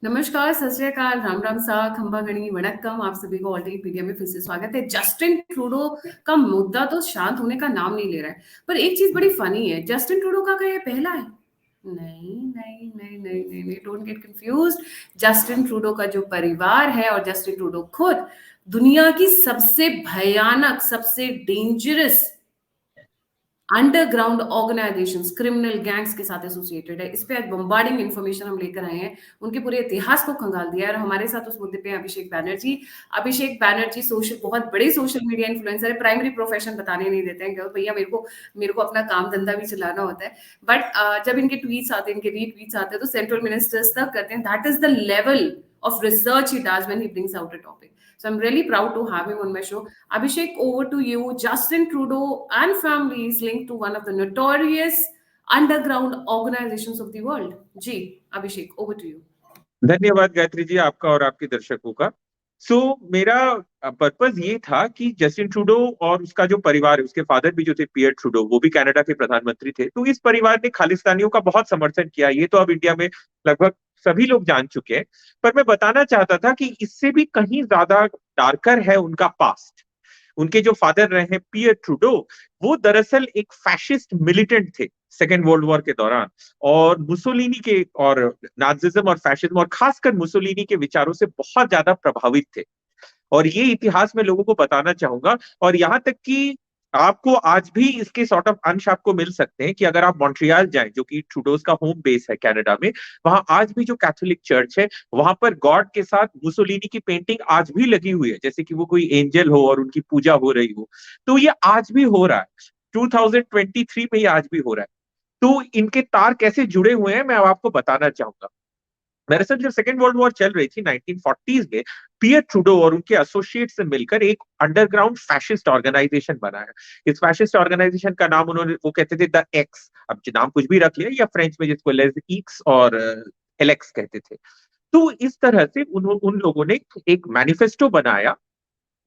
नमस्कार, सत श्री अकाल, राम राम सा, खंबा गणी वणक्कम। आप सभी को ऑल्टरनेट मीडिया में फिर से स्वागत है। जस्टिन ट्रूडो का मुद्दा तो शांत होने का नाम नहीं ले रहा है, पर एक चीज बड़ी फनी है। जस्टिन ट्रूडो का ये पहला है? नहीं नहीं नहीं नहीं नहीं नहीं, don't get confused. Justin Trudeau का जो परिवार है और जस्टिन ट्रूडो खुद दुनिया की सबसे भयानक, सबसे dangerous underground organisations, criminal gangs के साथ एसोसिएटेड है। इस पे आज बम्बार्डिंग इन्फॉर्मेशन हम लेकर आए हैं। उनके पूरे इतिहास को खंगाल दिया है। और हमारे साथ उस मुद्दे पे अभिषेक बैनर्जी। अभिषेक बैनर्जी सोशल, बहुत बड़े सोशल मीडिया इन्फ्लुएंसर है। प्राइमरी प्रोफेशन बताने नहीं देते हैं कि भैया मेरे को अपना काम धंधा भी चलाना होता है। बट जब इनके ट्वीट्स आते हैं, इनके रीट्वीट्स आते हैं, तो सेंट्रल मिनिस्टर्स तक करते हैं। That is the level of research he does when he brings out a topic. So I'm really proud to have him on my show. Abhishek, over to you. Justin Trudeau and family is linked to one of the notorious underground organizations of the world. Ji, Abhishek, over to you. धन्यवाद गायत्री जी, आपका और आपके दर्शकों का। मेरा purpose ये था कि जस्टिन ट्रूडो और उसका जो परिवार है, उसके फादर भी जो थे पियर ट्रूडो, वो भी कनाडा के प्रधानमंत्री थे। तो इस परिवार ने खालिस्तानियों का बहुत समर्थन किया। ये तो अब इंडिया में लगभग सभी लोग जान चुके हैं। पर मैं बताना चाहता था कि इससे भी कहीं ज्यादा डार्कर है उनका पास्ट। उनके जो फादर रहे हैं पियर ट्रूडो, वो दरअसल एक फैशिस्ट मिलिटेंट थे सेकेंड वर्ल्ड वॉर के दौरान, और मुसोलिनी के और नाजिज्म और फैशिज्म और खासकर मुसोलिनी के विचारों से बहुत ज्यादा प्रभावित थे। और ये इतिहास में लोगों को बताना चाहूंगा। और यहाँ तक कि आपको आज भी इसके सॉर्ट ऑफ अंश आपको मिल सकते हैं कि अगर आप मॉन्ट्रियल जाएं, जो कि ट्रूडोज का होम बेस है कनाडा में, वहां आज भी जो कैथोलिक चर्च है, वहां पर गॉड के साथ मुसोलिनी की पेंटिंग आज भी लगी हुई है, जैसे कि वो कोई एंजल हो और उनकी पूजा हो रही हो। तो ये आज भी हो रहा है, 2023 में ये आज भी हो रहा है। तो इनके तार कैसे जुड़े हुए हैं मैं अब आपको बताना चाहूंगा। दरअसल जब सेकेंड वर्ल्ड वॉर चल रही थी 1940s में, पियर ट्रूडो और उनके एसोसिएट से मिलकर एक अंडरग्राउंड फैशिस्ट ऑर्गेनाइजेशन बनाया। इस फैशिस्ट ऑर्गेनाइजेशन का नाम उन्होंने, वो कहते थे द एक्स, अब नाम कुछ भी रख लिया, या फ्रेंच में जिसको लेज एक्स और एलेक्स कहते थे। तो इस तरह से उन लोगों ने एक मैनिफेस्टो बनाया,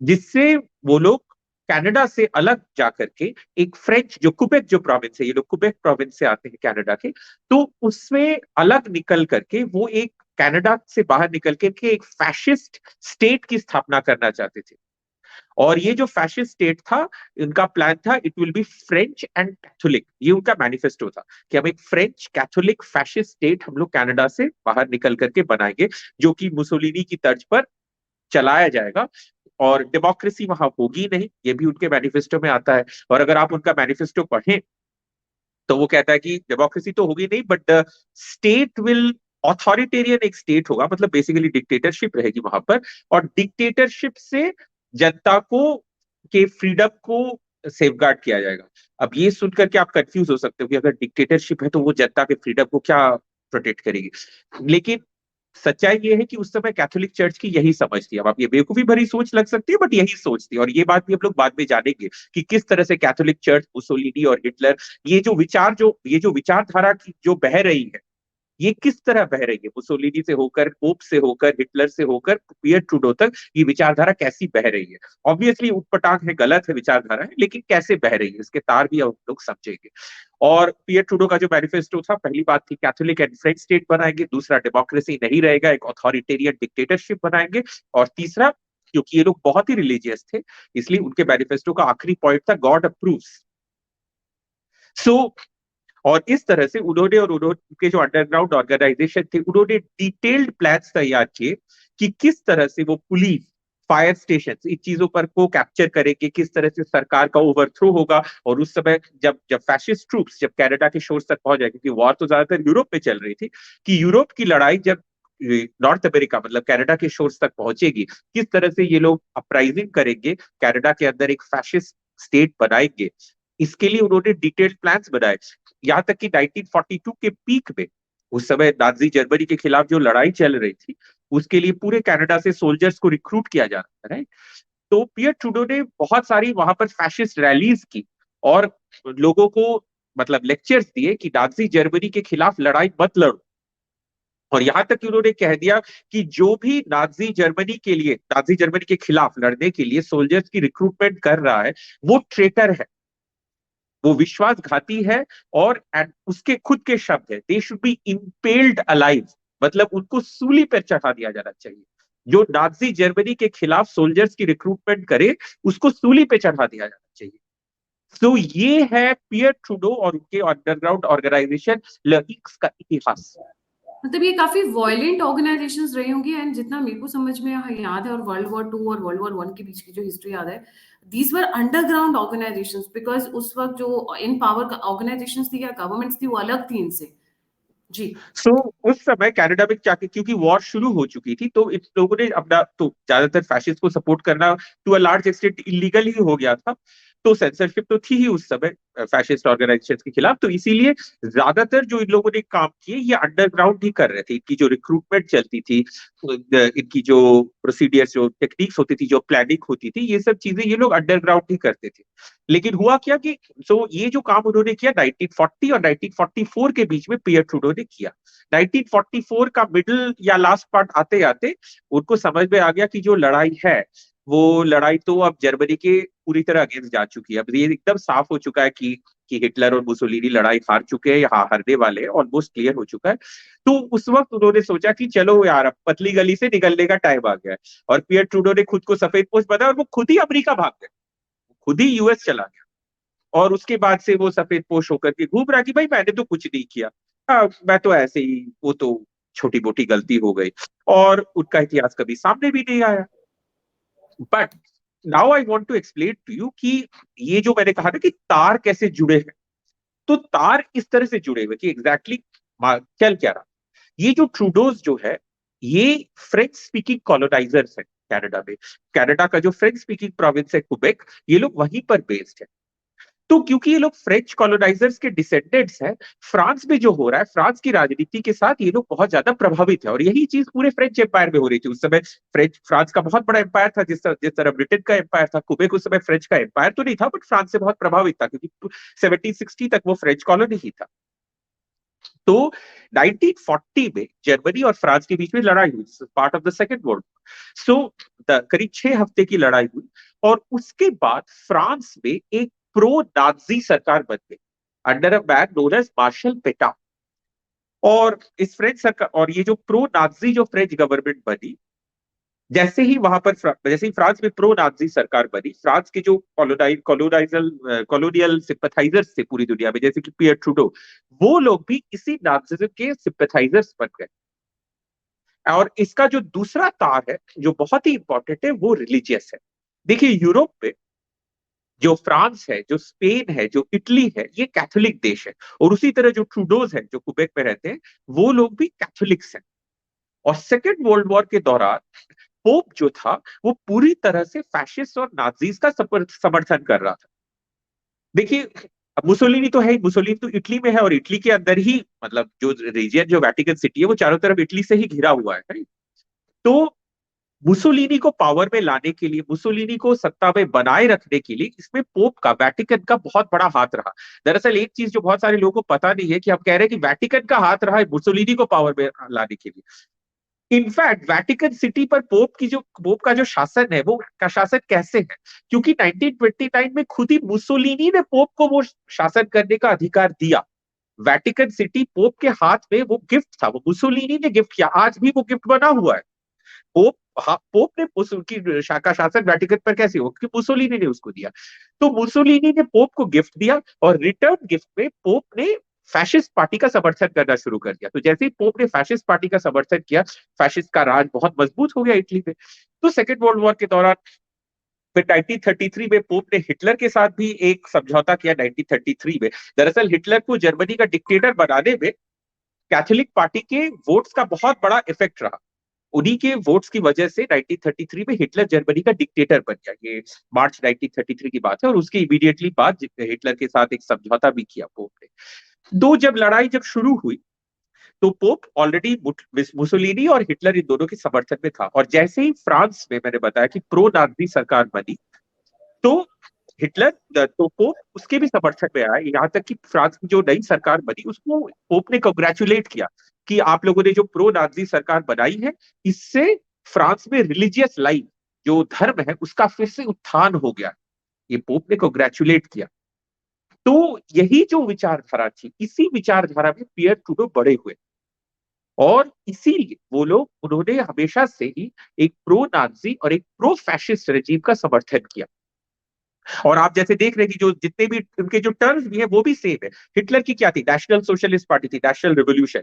जिससे वो लोग कनाडा से अलग जाकर के एक फ्रेंच, जो कुबेक जो प्रोविंस है, ये लोग कुबेक प्रोविंस से आते हैं कनाडा के, तो उसमें अलग निकल करके वो एक कनाडा से बाहर निकल करके एक फैशिस्ट स्टेट की स्थापना करना चाहते थे। और ये जो फैशिस्ट स्टेट था, इनका प्लान था, it will be French and Catholic. ये उनका मैनिफेस्टो था कि हम एक फ्रेंच कैथोलिक फैशिस्ट स्टेट हम लोग कनाडा से बाहर निकल करके बनाएंगे, जो कि मुसोलिनी की तर्ज पर चलाया जाएगा। और डेमोक्रेसी वहां होगी नहीं, ये भी उनके मैनिफेस्टो में आता है। और अगर आप उनका मैनिफेस्टो पढ़ें तो वो कहता है कि डेमोक्रेसी तो होगी नहीं, but the state will, authoritarian एक स्टेट होगा, मतलब बेसिकली डिक्टेटरशिप रहेगी वहां पर। और डिक्टेटरशिप से जनता को के फ्रीडम को सेफगार्ड किया जाएगा। अब ये सुनकर के आप कंफ्यूज हो सकते हो कि अगर डिक्टेटरशिप है तो वो जनता के फ्रीडम को क्या प्रोटेक्ट करेगी। लेकिन सच्चाई ये है कि उस समय कैथोलिक चर्च की यही समझ थी। अब आप ये बेवकूफी भरी सोच लग सकती है, बट यही सोच थी। और ये बात भी हम लोग बाद में जानेंगे कि किस तरह से कैथोलिक चर्च, मुसोलिनी और हिटलर, ये जो विचारधारा की जो बह रही है, ये किस तरह बह रही है, मुसोलिनी से होकर, पोप से होकर, हिटलर से होकर पियर ट्रूडो तक, ये विचारधारा कैसी बह रही है। ऑब्वियसली उटपटांग है, गलत है विचारधारा है, लेकिन कैसे बह रही है इसके तार भी हम लोग समझेंगे। और पियर ट्रूडो का जो मैनिफेस्टो था, पहली बात थी कैथोलिक एंड फ्रेंच स्टेट बनाएंगे, दूसरा डेमोक्रेसी नहीं रहेगा, एक ऑथोरिटेरियन डिक्टेटरशिप बनाएंगे, और तीसरा, क्योंकि ये लोग बहुत ही रिलीजियस थे, इसलिए उनके मैनिफेस्टो का आखिरी पॉइंट था गॉड अप्रूव्स। सो और इस तरह से उन्होंने और उनके जो अंडरग्राउंड ऑर्गेनाइजेशन थे, उन्होंने डिटेल्ड प्लान्स तैयार किए कि किस तरह से वो पुलिस, फायर स्टेशन, इन चीजों पर को कैप्चर करेंगे, किस तरह से सरकार का ओवरथ्रो होगा। और उस समय जब जब फैशिस्ट ट्रूप्स जब कनाडा के शोर्स तक पहुंच जाएगी, क्योंकि वॉर तो ज्यादातर यूरोप में चल रही थी, कि यूरोप की लड़ाई जब नॉर्थ अमेरिका मतलब कनाडा के शोर्स तक पहुंचेगी, किस तरह से ये लोग अपराइजिंग करेंगे, कनाडा के अंदर एक फैशिस्ट स्टेट बनाएंगे। इसके लिए उन्होंने डिटेल्ड प्लान्स बनाए। यहाँ तक कि 1942 के पीक में, उस समय नाजी जर्मनी के खिलाफ जो लड़ाई चल रही थी, उसके लिए पूरे कनाडा से सोल्जर्स को रिक्रूट किया जा रहा था, राइट। तो पियर ट्रूडो ने बहुत सारी वहां पर फैशिस्ट रैलीज की और लोगों को मतलब लेक्चर्स दिए कि नाजी जर्मनी के खिलाफ लड़ाई मत लड़ो। और यहां तक कि उन्होंने कह दिया कि जो भी नाजी जर्मनी के खिलाफ लड़ने के लिए सोल्जर्स की रिक्रूटमेंट कर रहा है, वो ट्रेटर है, वो विश्वासघाती है। और उसके खुद के शब्द है, they should be impelled alive, मतलब उनको सूली पर चढ़ा दिया जाना चाहिए। जो नाजी जर्मनी के खिलाफ सोल्जर्स की रिक्रूटमेंट करे, उसको सूली पे चढ़ा दिया जाना चाहिए। तो ये है पियर ट्रूडो और उनके अंडरग्राउंड ऑर्गेनाइजेशन लईक्स का इतिहास। मतलब ये काफी वॉयलेंट ऑर्गेनाइजेशंस रही होंगी, एंड जितना मेरे को समझ में याद है, और वर्ल्ड वॉर 2 और वर्ल्ड वॉर 1 के बीच की जो हिस्ट्री याद है, these were underground organisations, because उस वक्त जो इन पावर ऑर्गेनाइजेशंस थी या गवर्नमेंट्स थी वो अलग थी इनसे। जी। सो उस समय कनाडा में क्या, क्योंकि वॉर शुरू हो चुकी थी, तो इन लोगों ने अपना, तो ज्यादातर फैशिस्ट को सपोर्ट करना to a large extent illegal ही हो गया था। तो सेंसरशिप तो थी ही उस समय फैशिस्ट ऑर्गेनाइजेशन के खिलाफ, तो इसीलिए ज्यादातर जो इन लोगों ने काम किए ये अंडरग्राउंड ही कर रहे थे। इनकी जो रिक्रूटमेंट चलती थी, इनकी जो प्रोसीडियर्स, जो टेक्निक्स होती थी, जो प्लानिंग होती थी, ये सब चीजें ये लोग अंडरग्राउंड ही करते थे। लेकिन हुआ क्या कि ये जो काम उन्होंने किया 1940 और 1944 के बीच में पियर ट्रूडो ने किया। 1944 का मिडिल या लास्ट पार्ट आते आते उनको समझ में आ गया कि जो लड़ाई है, वो लड़ाई तो अब जर्मनी के पूरी तरह अगेंस्ट जा चुकी है। अब ये एकदम साफ हो चुका है कि हिटलर और मुसोलिनी लड़ाई हार चुके हैं या हारने वाले हैं, ऑलमोस्ट क्लियर हो चुका है। तो उस वक्त उन्होंने सोचा कि चलो यार, अब पतली गली से निकलने का टाइम आ गया है। और पियर ट्रूडो ने खुद को सफेद पोस्ट बनाया और वो खुद ही अमेरिका भाग गए, खुद ही यूएस चला गया। और उसके बाद से वो सफेद पोश होकर के घूम रहा कि भाई मैंने तो कुछ नहीं किया, मैं तो ऐसे ही, वो तो छोटी मोटी गलती हो गई। और उनका इतिहास कभी सामने भी नहीं आया। But now I want to explain to you कि ये जो मैंने कहा ना कि तार कैसे जुड़े हैं, तो तार इस तरह से जुड़े हुए कि एग्जैक्टली चल क्या रहा। ये जो ट्रूडोज जो है, ये फ्रेंच स्पीकिंग कॉलोनाइजर्स है कनाडा में। कनाडा का जो फ्रेंच स्पीकिंग प्रोविंस है क्वेबेक, ये लोग वहीं पर बेस्ड है। तो क्योंकि ये लोग फ्रेंच कॉलोनाइजर्स के डिसेंडेंट्स हैं, फ्रांस में जो हो रहा है, फ्रांस की राजनीति के साथ ये लोग बहुत ज्यादा प्रभावित है। और यही चीज पूरे फ्रेंच एम्पायर में हो रही थी उस समय। फ्रांस का बहुत बड़ा एम्पायर था, जिस तरह ब्रिटेन का एम्पायर था, क्यूबेक उस समय फ्रेंच का एम्पायर तो नहीं था, बट फ्रांस से बहुत प्रभावित था, क्योंकि 1760 तक वो फ्रेंच कॉलोनी ही था। तो 1940 में जर्मनी और फ्रांस के बीच में लड़ाई हुई, part of the second world. So करीब 6 हफ्ते की लड़ाई हुई। और उसके बाद फ्रांस में एक प्रो नाजी सरकार बन गई, under a man known as Marshal Petain. और इस फ्रेंच सरकार, और ये जो प्रो नाजी जो फ्रेंच गवर्नमेंट बनी, जैसे ही फ्रांस में प्रो नाजी सरकार बनी, फ्रांस के जो कॉलोनियल सिंपथाइजर्स थे पूरी दुनिया में, जैसे कि पियर ट्रूडो, वो लोग भी इसी नाजिज्म के सिंपथाइजर्स बन गए। और इसका जो दूसरा तार है, जो बहुत ही इंपॉर्टेंट है, वो रिलीजियस है। देखिए, यूरोप में जो फ्रांस है, जो स्पेन है, जो इटली है, ये कैथोलिक देश है। और उसी तरह जो ट्रूडोज है, जो क्यूबेक में रहते हैं, वो लोग भी कैथोलिक्स हैं। और सेकेंड वर्ल्ड वॉर के दौरान पोप जो था, वो पूरी तरह से फैशिस्ट और नाजीज का समर्थन कर रहा था। देखिए, अब मुसोलिनी तो है ही, मुसोलिनी तो इटली में है, और इटली के अंदर ही, मतलब जो रीजियन, जो वेटिकन सिटी है, वो चारों तरफ इटली से ही घिरा हुआ है। तो मुसोलिनी को पावर में लाने के लिए, मुसोलिनी को सत्ता में बनाए रखने के लिए, इसमें पोप का, वेटिकन का बहुत बड़ा हाथ रहा। दरअसल एक चीज जो बहुत सारे लोगों को पता नहीं है, कि हम कह रहे हैं कि वेटिकन का हाथ रहा है मुसोलिनी को पावर में लाने के लिए। इनफैक्ट वेटिकन सिटी पर पोप का जो शासन है, वो का शासन कैसे है, क्योंकि 1929 में खुद ही मुसोलिनी ने पोप को वो शासन करने का अधिकार दिया। वेटिकन सिटी पोप के हाथ में वो गिफ्ट था, वो मुसोलिनी ने गिफ्ट किया, आज भी वो गिफ्ट बना हुआ है। पोप, हाँ, पोप ने उनकी शाखा शासन वेटिकन पर कैसे हो, क्योंकि मुसोलिनी ने उसको दिया। तो मुसोलिनी ने पोप को गिफ्ट दिया, और रिटर्न गिफ्ट में पोप ने फैशिस्ट पार्टी का समर्थन करना शुरू कर दिया। तो जैसे ही पोप ने फैशिस्ट पार्टी का समर्थन किया, फैशिस्ट का राज बहुत मजबूत हो गया इटली में। तो सेकेंड वर्ल्ड वॉर के दौरान फिर 1933 में पोप ने हिटलर के साथ भी एक समझौता किया। 1933 में दरअसल हिटलर को जर्मनी का डिक्टेटर बनाने में कैथोलिक पार्टी के वोट्स का बहुत बड़ा इफेक्ट रहा। उन्हीं के वोट्स की वजह से 1933 में हिटलर जर्मनी का डिक्टेटर बन गया। ये मार्च 1933 की बात है। और उसके इमीडिएटली बाद हिटलर के साथ एक समझौता भी किया पोप ने। जब लड़ाई शुरू हुई, तो पोप ऑलरेडी मुसोलिनी और हिटलर इन दोनों के समर्थन में था। और जैसे ही फ्रांस में, मैंने बताया कि प्रो नाजी सरकार बनी, तो हिटलर, तो पोप उसके भी समर्थन में आया। यहाँ तक कि फ्रांस की जो नई सरकार बनी, उसको पोप ने कंग्रेचुलेट किया कि आप लोगों ने जो प्रो नाजी सरकार बनाई है, इससे फ्रांस में रिलीजियस लाइफ, जो धर्म है, उसका फिर से उत्थान हो गया। ये पोप ने कंग्रेचुलेट किया। तो यही जो विचारधारा थी, इसी विचारधारा में पियर ट्रूडो बड़े हुए। और इसीलिए वो लोग उन्होंने हमेशा से ही एक प्रो नाजी और एक प्रो फैशिस्ट रेजीम का समर्थन किया। और आप जैसे देख रहे हैं कि जो जितने भी उनके जो टर्म्स भी है वो भी सेम है। हिटलर की क्या थी? नेशनल सोशलिस्ट पार्टी थी, नेशनल रिवोल्यूशन।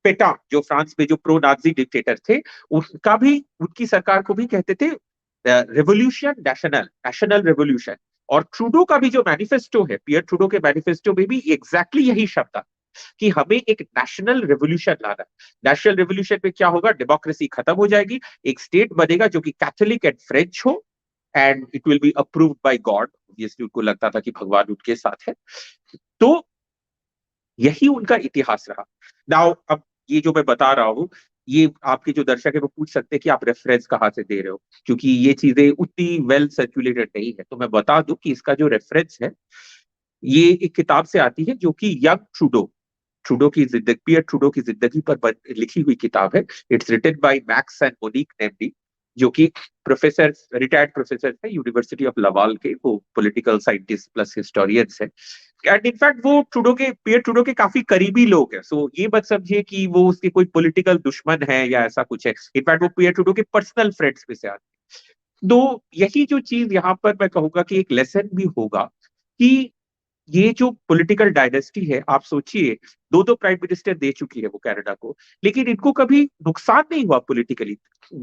पेटा जो फ्रांस में जो प्रो नाजी डिक्टेटर थे, उनका भी, उनकी सरकार को भी कहते थे रेवोल्यूशन नेशनल, नेशनल रेवोल्यूशन। और ट्रूडो का भी जो मैनिफेस्टो है, पियर ट्रूडो के मैनिफेस्टो में भी एग्जैक्टली यही शब्द था कि हमें एक नेशनल रेवोल्यूशन लाना है। नेशनल रेवोल्यूशन में क्या होगा? डेमोक्रेसी खत्म हो जाएगी, एक स्टेट बनेगा जो कि कैथोलिक एंड फ्रेंच हो, and it will be approved by God. Obviously उनको लगता था कि भगवान उनके साथ है। तो यही उनका इतिहास रहा। नाउ अब ये जो मैं बता रहा हूँ, ये आपके जो दर्शक है वो पूछ सकते हैं कि आप रेफरेंस कहाँ से दे रहे हो, क्योंकि ये चीजें उतनी वेल सर्कुलेटेड नहीं है। तो मैं बता दूं कि इसका जो रेफरेंस है, ये एक किताब से आती है जो कि यंग ट्रूडो, ट्रूडो की जिंदगी, पियर ट्रूडो की जिंदगी पर लिखी हुई किताब है। It's written by Max and Monique Nemni, जो कि प्रोफेसर, रिटायर्ड प्रोफेसर है यूनिवर्सिटी ऑफ लवाल के, वो पॉलिटिकल साइंटिस्ट प्लस हिस्टोरियंस है। एंड इनफैक्ट वो ट्रूडो के, पियर ट्रूडो के काफी करीबी लोग हैं। सो ये मत समझिए कि वो उसके कोई पॉलिटिकल दुश्मन है या ऐसा कुछ है। इनफैक्ट वो पियर ट्रूडो के पर्सनल फ्रेंड्स में से आते हैं। तो यही जो चीज यहाँ पर मैं कहूंगा कि एक लेसन भी होगा कि ये जो पॉलिटिकल डायनेस्टी है, आप सोचिए, दो दो प्राइम मिनिस्टर दे चुकी है वो कनाडा को, लेकिन इनको कभी नुकसान नहीं हुआ पॉलिटिकली।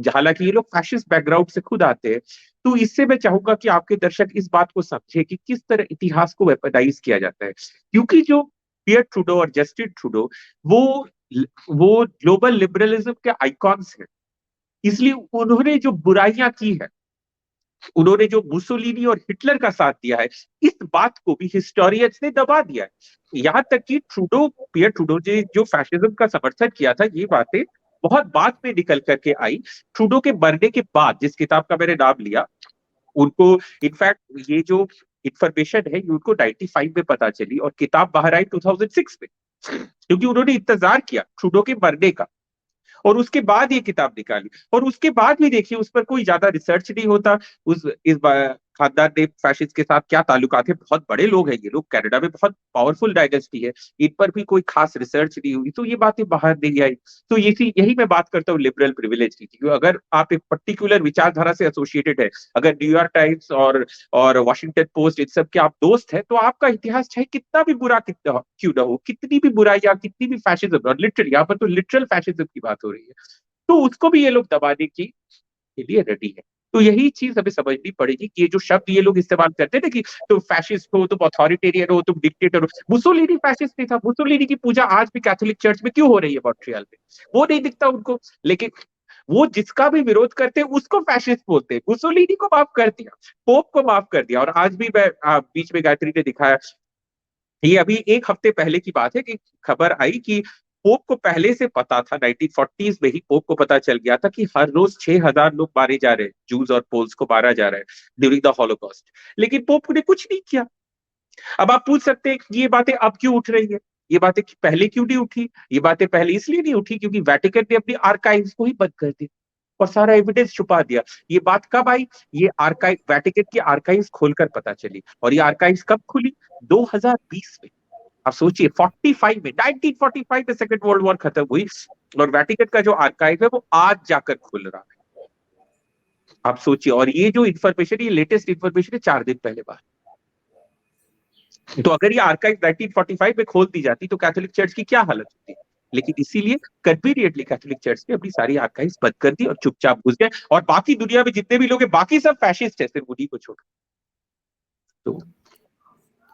हालांकि ये लोग फैशिस्ट बैकग्राउंड से खुद आते हैं। तो इससे मैं चाहूंगा कि आपके दर्शक इस बात को समझे कि किस तरह इतिहास को वेपनाइज किया जाता है। क्योंकि जो पियर ट्रूडो और जस्टिन ट्रूडो, वो वो ग्लोबल लिबरलिज्म के आइकॉन्स हैं। इसलिए उन्होंने जो बुराइयां की है, उन्होंने जो मुसोलिनी और हिटलर का साथ दिया है, इस बात को भी हिस्टोरियंस ने दबा दिया है। यहां तक कि ट्रूडो, पियर ट्रूडो ने जो फैशिज्म का समर्थन किया था, ये बातें बहुत बाद में निकल करके आई। ट्रूडो के मरने के बाद, जिस किताब का मैंने नाम लिया, उनको इनफैक्ट ये जो इंफॉर्मेशन है ये उनको 95 में पता चली, और किताब बाहर आई 2006 में, क्योंकि उन्होंने इंतजार किया ट्रूडो के मरने का, और उसके बाद ये किताब निकाली। और उसके बाद भी देखिए उस पर कोई ज्यादा रिसर्च नहीं होता। उस इस खानदान ने फैशिस्ट के साथ क्या ताल्लुकात है, बहुत बड़े लोग हैं ये लोग, कनाडा में बहुत पावरफुल डायनेस्टी है, इन पर भी कोई खास रिसर्च नहीं हुई, तो ये बातें बाहर नहीं आई। तो यही मैं बात करता हूँ लिबरल प्रिविलेज की, क्योंकि अगर आप एक पर्टिकुलर विचारधारा से एसोसिएटेड है, अगर न्यूयॉर्क टाइम्स और वॉशिंगटन पोस्ट इन सब के आप दोस्त है, तो आपका इतिहास चाहे कितना भी बुरा कितना क्यों ना हो, कितनी भी बुराई, कितनी भी फैशिज्म, और लिटरल यहाँ पर तो लिटरल फैशिज्म की बात हो रही है, तो उसको भी ये लोग दबाने की के लिए रेडी है। तो यही चीज हमें समझनी पड़ेगी कि ये जो शब्द ये लोग इस्तेमाल करते हैं ना, कि तुम फैशिस्ट हो, तुम अथॉरिटेरियन हो, तुम डिक्टेटर हो। मुसोलिनी फैशिस्ट नहीं था। मुसोलिनी की पूजा आज भी कैथोलिक चर्च में क्यों हो रही है मॉन्ट्रियल में? वो नहीं दिखता उनको। लेकिन वो जिसका भी विरोध करते हैं उसको फैशिस्ट बोलते हैं। मुसोलिनी को माफ कर दिया, पोप को माफ कर दिया। और आज भी मैं बीच में गायत्री ने दिखाया, ये अभी एक हफ्ते पहले की बात है कि खबर आई कि पोप को पहले से पता था, 1940s में ही पोप को पता चल गया था कि हर रोज 6,000 लोग मारे जा रहे हैं, जूस और पोल्स को मारा जा रहा है ड्यूरिंग द हॉलोकॉस्ट, लेकिन पोप ने कुछ नहीं किया। अब आप पूछ सकते हैं कि ये बातें अब क्यों उठ रही है, ये बातें पहले क्यों नहीं उठी? ये बातें पहले इसलिए नहीं उठी क्योंकि वेटिकन ने अपनी आर्काइव्स को ही बंद कर दिया और सारा एविडेंस छुपा दिया। ये बात कब आई? ये आर्काइव, वेटिकन की आर्काइव्स खोलकर पता चली। और ये आर्काइव्स कब खुली? 2020 में। आप सोचिए, 45 में, 1945 में सेकेंड वर्ल्ड वॉर खत्म हुई, और वेटिकन का जो आर्काइव है वो आज जाकर खुल रहा है। आप सोचिए, और ये जो इन्फॉर्मेशन, ये लेटेस्ट इन्फॉर्मेशन है 4 दिन पहले बात। तो अगर ये आर्काइव 1945 में खोल दी जाती तो कैथोलिक चर्च की क्या हालत होती? लेकिन इसीलिए कन्वीनियंटली कैथोलिक चर्च ने अपनी सारी आर्काइव्स बंद कर दी और चुपचाप घुस गए, और बाकी दुनिया में जितने भी लोग हैं बाकी सब फैशिस्ट है, सिर्फ उन्हीं को छोड़। तो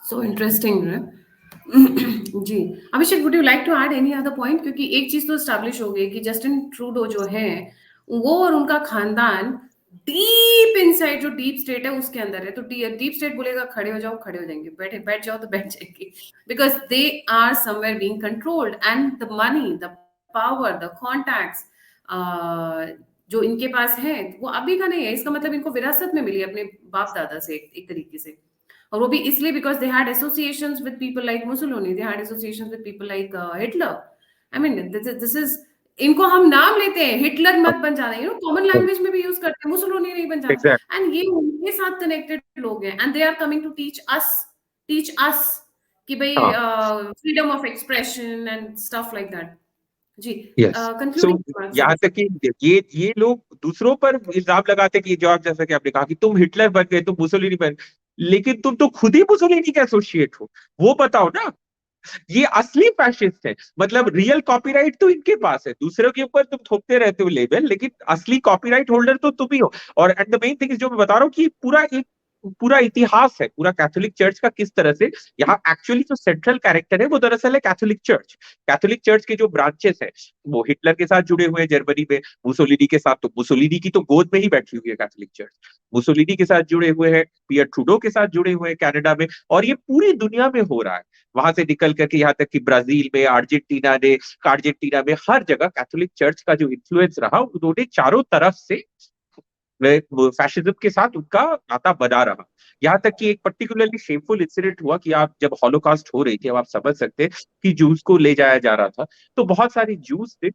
सो इंटरेस्टिंग है। जी, Abhishek, would you like to add any other point? क्योंकि एक चीज तो एस्टैब्लिश हो गई कि जस्टिन ट्रूडो जो है, वो और उनका खानदान डीप इनसाइड जो डीप स्टेट है उसके अंदर है। तो डीप स्टेट बोलेगा खड़े हो जाओ, खड़े हो जाएंगे, बैठे बैठ जाओ तो बैठ जाएंगे, because they are somewhere being controlled, and the money, the power, the contacts जो इनके पास है वो अभी का नहीं है। इसका मतलब इनको विरासत में मिली अपने बाप दादा से, एक तरीके से। और वो भी इसलिए because they had associations with people like Mussolini, they had associations with people like Hitler. I mean this is, इनको हम नाम लेते हैं, हिटलर मत बन जाना, कॉमन लैंग्वेज में भी यूज करते हैं, मुसोलिनी नहीं बन जाना, एग्जैक्ट, एंड ये उनके साथ कनेक्टेड लोग हैं, and they are coming to teach us कि भाई हाँ, freedom of expression and stuff like that. जी। यस। सो कंक्लूडिंग यहाँ तक कि ये लोग दूसरों पर इल्जाम लगाते कि जो आप जैसा कि आपने कहा कि तुम हिटलर बन गए, तुम मुसोलिनी बन, लेकिन तुम तो खुद ही मुसोलिनी के एसोसिएट हो, वो बताओ ना। ये असली फैशिस्ट है, मतलब रियल कॉपीराइट तो इनके पास है, दूसरों के ऊपर तुम थोपते रहते हो लेबल, लेकिन असली कॉपीराइट होल्डर तो तुम ही हो। और एट द मेन थिंग जो मैं बता रहा हूँ कि पूरा इतिहास है पूरा कैथोलिक चर्च का, किस तरह से यहाँ एक्चुअली जो सेंट्रल कैरेक्टर है वो दरअसल है कैथोलिक चर्च। कैथोलिक चर्च के जो ब्रांचेस हैं वो हिटलर के साथ जुड़े हुए हैं जर्मनी में, मुसोलिनी के साथ, तो मुसोलिनी की तो गोद में ही बैठी हुई है कैथोलिक चर्च, मुसोलिनी के साथ जुड़े हुए हैं, पियर ट्रूडो के साथ जुड़े हुए हैं कनाडा में, और ये पूरी दुनिया में हो रहा है। वहां से निकल करके यहाँ तक कि ब्राजील में, अर्जेंटीना में हर जगह कैथोलिक चर्च का जो इन्फ्लुएंस रहा, उन्होंने चारों तरफ से फैशिज्म के साथ उनका नाता बना रहा। यहाँ तक कि एक पर्टिकुलरली शेमफुल इंसिडेंट हुआ कि आप जब हॉलोकास्ट हो रही थी, अब आप समझ सकते हैं कि जूस को ले जाया जा रहा था, तो बहुत सारे जूस थे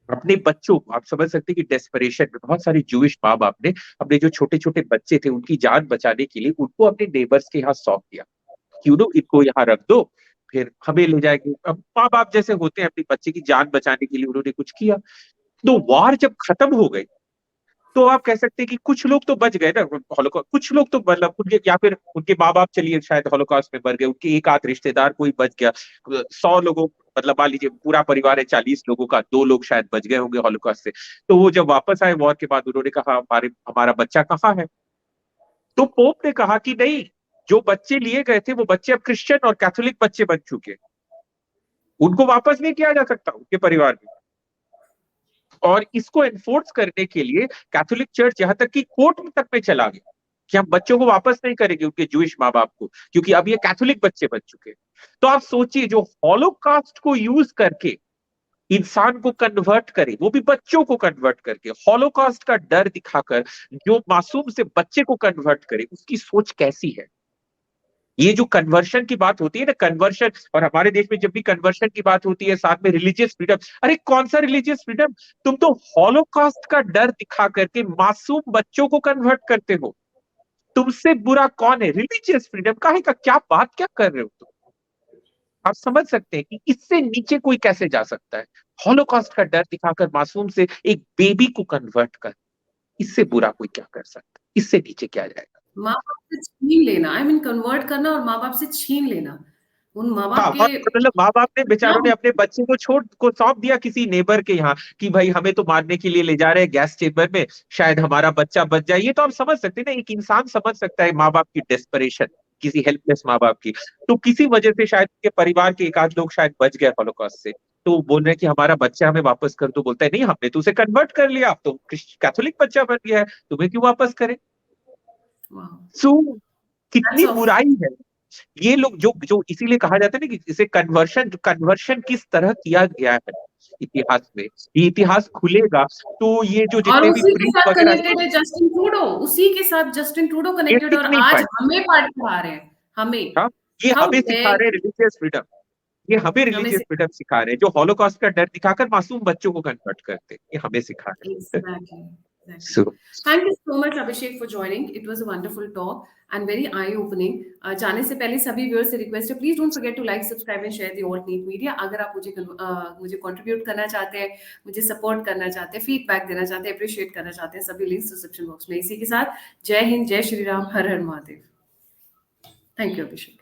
अपने बच्चों को, आप समझ सकते हैं कि डेस्परेशन में बहुत सारे जूइश माँ बाप ने अपने जो छोटे छोटे बच्चे थे उनकी जान बचाने के लिए उनको अपने नेबर्स के यहाँ सौंप दिया, क्यों दो इनको यहाँ रख दो, फिर हमें ले जाएंगे। अब माँ बाप जैसे होते हैं, अपने बच्चे की जान बचाने के लिए उन्होंने कुछ किया। तो वार जब खत्म हो गई, तो आप कह सकते हैं कि कुछ लोग तो बच गए ना हॉलोकॉस्ट, कुछ लोग तो मतलब उनके, या फिर उनके माँ बाप चलिए शायद हॉलोकॉस्ट में मर गए, उनके एक आध रिश्तेदार कोई बच गया, 100 लोगों, मतलब मान लीजिए पूरा परिवार है 40 लोगों का, 2 लोग शायद बच गए होंगे हॉलोकॉस्ट से। तो वो जब वापस आए वॉर के बाद, उन्होंने कहा हमारा बच्चा कहाँ है। तो पोप ने कहा कि नहीं, जो बच्चे लिए गए थे वो बच्चे अब क्रिश्चियन और कैथोलिक बच्चे बन चुके, उनको वापस नहीं किया जा सकता उनके परिवार में। और इसको एनफोर्स करने के लिए कैथोलिक चर्च यहां तक कि कोर्ट तक में चला गया कि हम बच्चों को वापस नहीं करेंगे उनके जूइश माँ बाप को, क्योंकि अब ये कैथोलिक बच्चे बन चुके हैं। तो आप सोचिए, जो हॉलोकास्ट को यूज करके इंसान को कन्वर्ट करे, वो भी बच्चों को कन्वर्ट करके, हॉलोकास्ट का डर दिखाकर जो मासूम से बच्चे को कन्वर्ट करे, उसकी सोच कैसी है। ये जो कन्वर्शन की बात होती है ना, कन्वर्शन, और हमारे देश में जब भी कन्वर्शन की बात होती है साथ में रिलीजियस फ्रीडम, अरे कौन सा रिलीजियस फ्रीडम, तुम तो हॉलोकॉस्ट का डर दिखा करके मासूम बच्चों को कन्वर्ट करते हो। तुमसे बुरा कौन है, रिलीजियस फ्रीडम काहे का, क्या बात क्या कर रहे हो तुम। आप समझ सकते हैं कि इससे नीचे कोई कैसे जा सकता है, हॉलोकॉस्ट का डर दिखाकर मासूम से एक बेबी को कन्वर्ट कर, इससे बुरा कोई क्या कर सकता है, इससे नीचे क्या जाएगा। माँ बाप से छीन लेना, आई मीन कन्वर्ट करना और माँ बाप से छीन लेना, उन माँ हाँ, बाप और के मतलब माँ बाप ने क्या बेचारों ने अपने बच्चे को छोड़ को सौंप दिया किसी नेबर के यहाँ कि भाई हमें तो मारने के लिए ले जा रहे हैं गैस चेम्बर में, शायद हमारा बच्चा बच जाए। ये तो आप समझ सकते हैं ना, एक इंसान समझ सकता है माँ बाप की डेस्परेशन, किसी हेल्पलेस माँ बाप की। तो किसी वजह से शायद के परिवार के एक आध लोग शायद बच गए हॉलोकॉस्ट से, तो वो बोल रहे हैं कि हमारा बच्चा हमें वापस कर दो। बोलता है नहीं, हमने तो उसे कन्वर्ट कर लिया, अब तो कैथोलिक बच्चा बन गया है, तुम्हें क्यों वापस करें। सो हैट्स कितनी ऑफ। बुराई है। ये लोग जो जो इसीलिए कहा जाता है ना कि इसे कन्वर्शन, कन्वर्शन किस तरह किया गया है इतिहास में, ये इतिहास खुलेगा तो ये जो और जितने भी उसी के प्रीस्ट साथ वगैरह, कनेक्टेड है जस्टिन ट्रूडो, उसी के साथ जस्टिन ट्रूडो ये कनेक्टेड, टिक और नहीं आज पाए। हमें पाठ पढ़ा रहे हैं, हमें। हाँ, ये हाउ हमें सिखा डेयर, रहे रिलीजियस फ्रीडम, ये हमें हमें रिलीजियस से फ्रीडम सिखा रहे हैं, जो हॉलोकॉस्ट का डर दिखाकर मासूम बच्चों को कन्वर्ट करते हैं, ये हमें सिखा रहे हैं। Exactly, exactly. So thank you so much Abhishek for joining, it was a wonderful talk and very eye opening. जाने से पहले सभी व्यूअर्स से रिक्वेस्ट है, please don't forget to like, subscribe and share the alt neet media. अगर आप मुझे contribute करना चाहते हैं, मुझे सपोर्ट करना चाहते हैं, फीडबैक देना चाहते हैं, अप्रिशिएट करना चाहते हैं, सभी लिंक्स डिस्क्रिप्शन बॉक्स में। इसी के साथ जय हिंद, जय श्री राम, हर हर महादेव। Thank you Abhishek.